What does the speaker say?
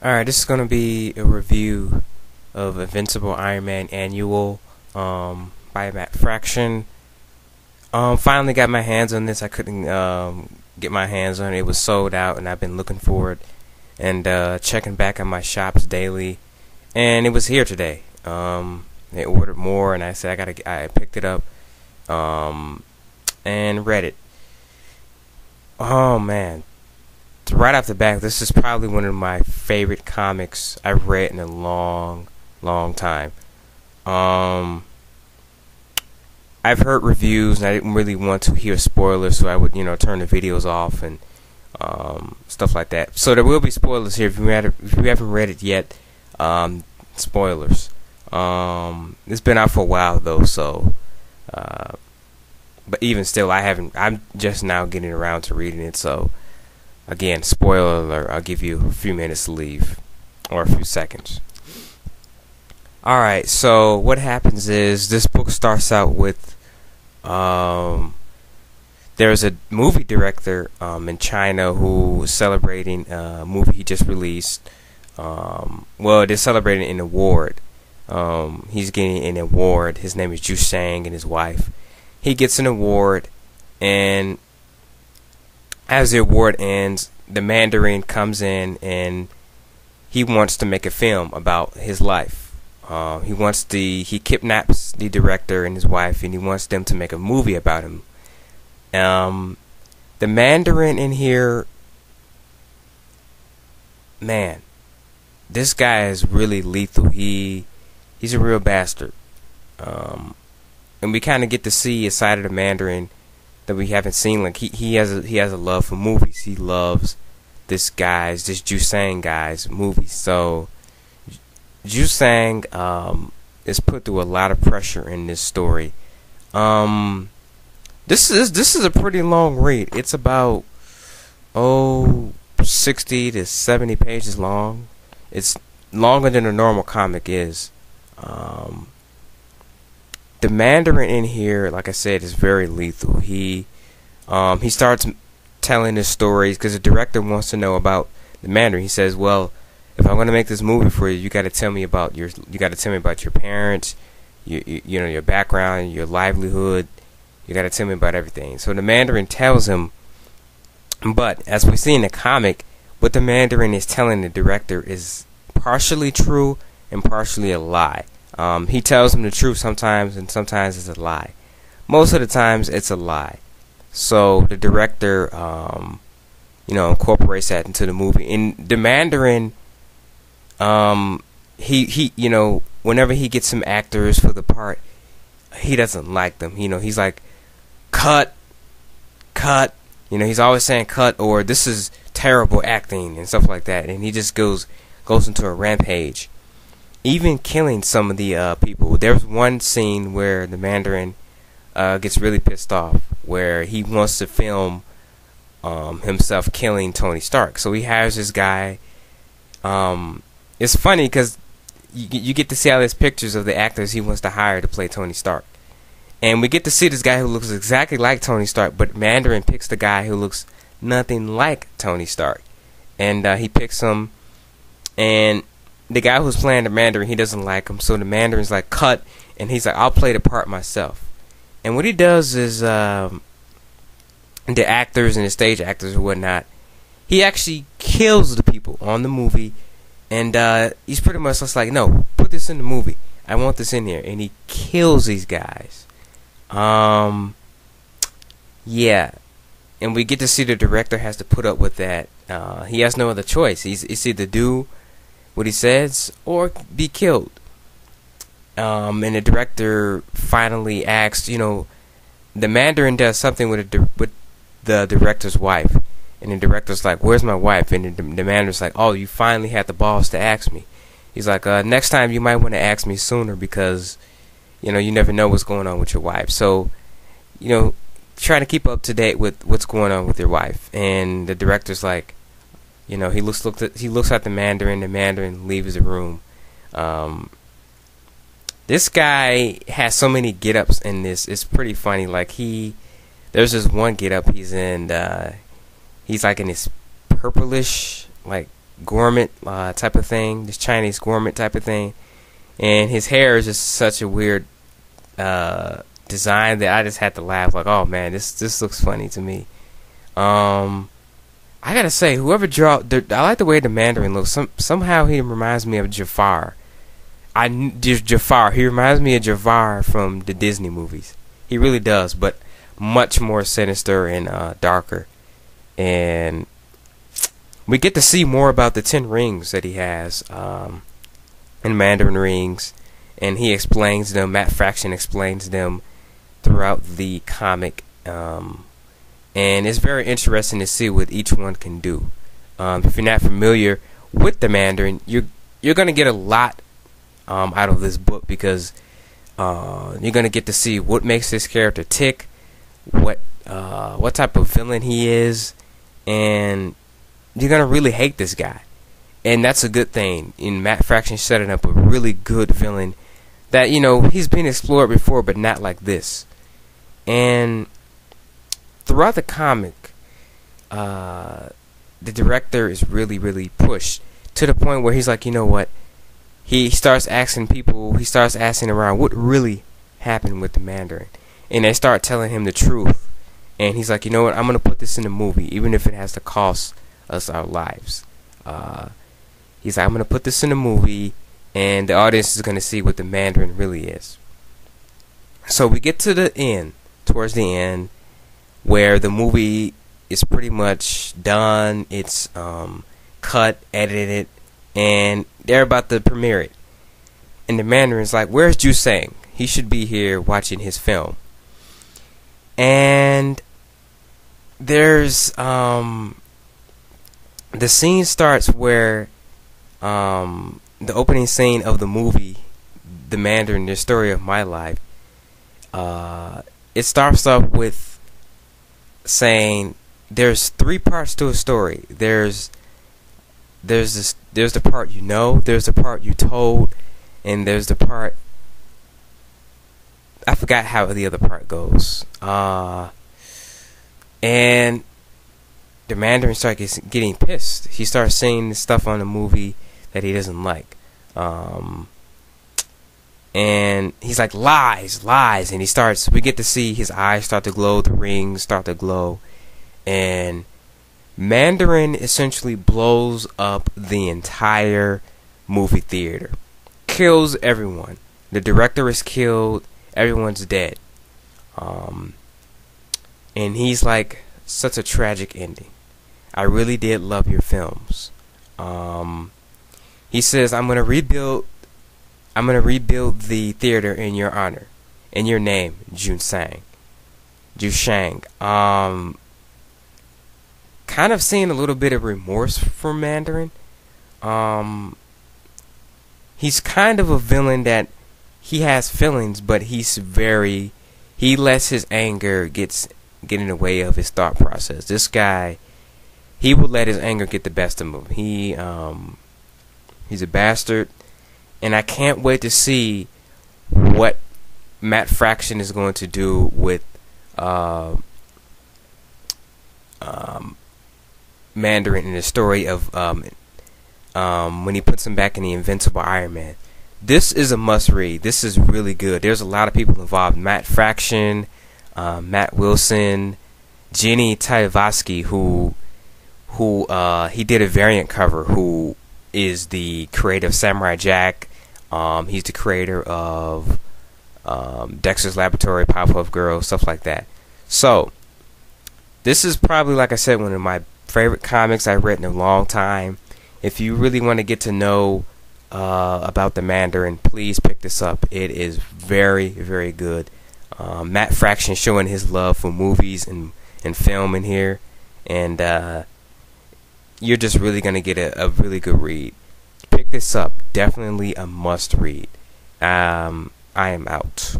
Alright, this is going to be a review of Invincible Ironman Annual by Matt Fraction. Finally got my hands on this. I couldn't get my hands on it. It was sold out, and I've been looking for it and checking back on my shops daily. And it was here today. They ordered more, and I said I picked it up and read it. Oh man. Right off the bat, this is probably one of my favorite comics I've read in a long time. I've heard reviews, and I didn't really want to hear spoilers, so I would, turn the videos off and stuff like that. So there will be spoilers here if you haven't read it yet. Spoilers. It's been out for a while though, so. But even still, I'm just now getting around to reading it, so. Again, spoiler alert, I'll give you a few minutes to leave, or a few seconds. Alright, so what happens is, this book starts out with, there's a movie director in China who is celebrating a movie he just released. Well, they're celebrating an award. He's getting an award. His name is Ju Shang and his wife. He gets an award, and as the award ends, the Madarine comes in and he wants to make a film about his life. He kidnaps the director and his wife, and he wants them to make a movie about him. The Mandarin in here, man, this guy is really lethal. He's a real bastard. And we kind of get to see a side of the Mandarin that we haven't seen. Like he has a love for movies. He loves this Ju Shang guy's movies. So Ju Shang is put through a lot of pressure in this story. This is a pretty long read. It's about 60 to 70 pages long. It's longer than a normal comic is. The Mandarin in here, like I said, is very lethal. He starts telling his stories because the director wants to know about the Mandarin. He says, "Well, if I'm going to make this movie for you, you got to tell me about your parents, your background, your livelihood. You got to tell me about everything." So the Mandarin tells him, but as we see in the comic, what the Mandarin is telling the director is partially true and partially a lie. He tells him the truth sometimes, and sometimes it's a lie. Most of the times, it's a lie. So the director, incorporates that into the movie. And the Mandarin, whenever he gets some actors for the part, he doesn't like them. He's like, cut. He's always saying cut, or this is terrible acting and stuff like that. And he just goes into a rampage, even killing some of the people. There's one scene where the Mandarin gets really pissed off, where he wants to film himself killing Tony Stark. So he hires this guy. It's funny because you get to see all these pictures of the actors he wants to hire to play Tony Stark. And we get to see this guy who looks exactly like Tony Stark, but Mandarin picks the guy who looks nothing like Tony Stark. And he picks him, and the guy who's playing the Mandarin, he doesn't like him, so the Mandarin's like, cut, and he's like, I'll play the part myself. And what he does is, the actors and the stage actors and whatnot, he actually kills the people on the movie, and he's pretty much just like, no, put this in the movie. I want this in here. And he kills these guys. Yeah. And we get to see the director has to put up with that. He has no other choice. It's either do what he says or be killed. And the director finally asks, the Mandarin does something with the director's wife, and the director's like, "Where's my wife?" And the Mandarin's like, "Oh, you finally had the balls to ask me." He's like, "Next time you might want to ask me sooner because, you never know what's going on with your wife. So, try to keep up to date with what's going on with your wife." And the director's like, he looks at the Mandarin leaves the room. This guy has so many get-ups in this. It's pretty funny. Like there's this one get-up he's in. He's like in this purplish, like gourmet type of thing, this Chinese gourmet type of thing, and his hair is just such a weird design that I just had to laugh. Like, oh man, this looks funny to me. I gotta say, whoever I like the way the Mandarin looks. Somehow he reminds me of Jafar. Jafar. He reminds me of Jafar from the Disney movies. He really does, but much more sinister and darker. And we get to see more about the 10 rings that he has, in Mandarin rings, and he explains them. Matt Fraction explains them throughout the comic. And it's very interesting to see what each one can do. If you're not familiar with the Mandarin, you're gonna get a lot out of this book, because you're gonna get to see what makes this character tick, what type of villain he is, and you're gonna really hate this guy, and that's a good thing. In Matt Fraction setting up a really good villain that he's been explored before, but not like this. And throughout the comic, the director is really pushed to the point where he's like, you know what? He starts asking around what really happened with the Mandarin. And they start telling him the truth. And he's like, you know what? I'm going to put this in a movie, even if it has to cost us our lives. He's like, I'm going to put this in a movie, and the audience is going to see what the Mandarin really is. So we get to the end, towards the end, where the movie is pretty much done. It's cut, edited, and they're about to premiere it. And the Mandarin's like, where's Ju Sang? He should be here watching his film. And there's the scene starts where the opening scene of the movie, The Mandarin, The Story of My Life, it starts off with saying there's 3 parts to a story. There's the part there's the part you told, and there's the part, I forgot how the other part goes. And the Mandarin starts getting pissed. He starts saying stuff on the movie that he doesn't like. And he's like, lies, and we get to see his eyes start to glow, the rings start to glow, and Mandarin essentially blows up the entire movie theater, kills everyone. The director is killed, everyone's dead. And he's like, such a tragic ending. I really did love your films. He says, I'm gonna rebuild the theater in your honor, in your name, Ju Shang. Kind of seeing a little bit of remorse for Mandarin. He's kind of a villain that he has feelings, but he lets his anger get in the way of his thought process. This guy, he will let his anger get the best of him. He's a bastard. And I can't wait to see what Matt Fraction is going to do with Mandarin in the story of when he puts him back in the Invincible Iron Man. This is a must read. This is really good. There's a lot of people involved. Matt Fraction, Matt Wilson, Jenny Tayavsky, who he did a variant cover, who is the creator of Samurai Jack. He's the creator of Dexter's Laboratory, Powerpuff Girls, stuff like that. So this is probably, like I said, one of my favorite comics I've read in a long time. If you really want to get to know about the Mandarin, please pick this up. It is very, very good. Matt Fraction showing his love for movies and film in here, and you're just really going to get a really good read. Pick this up. Definitely a must read. I am out.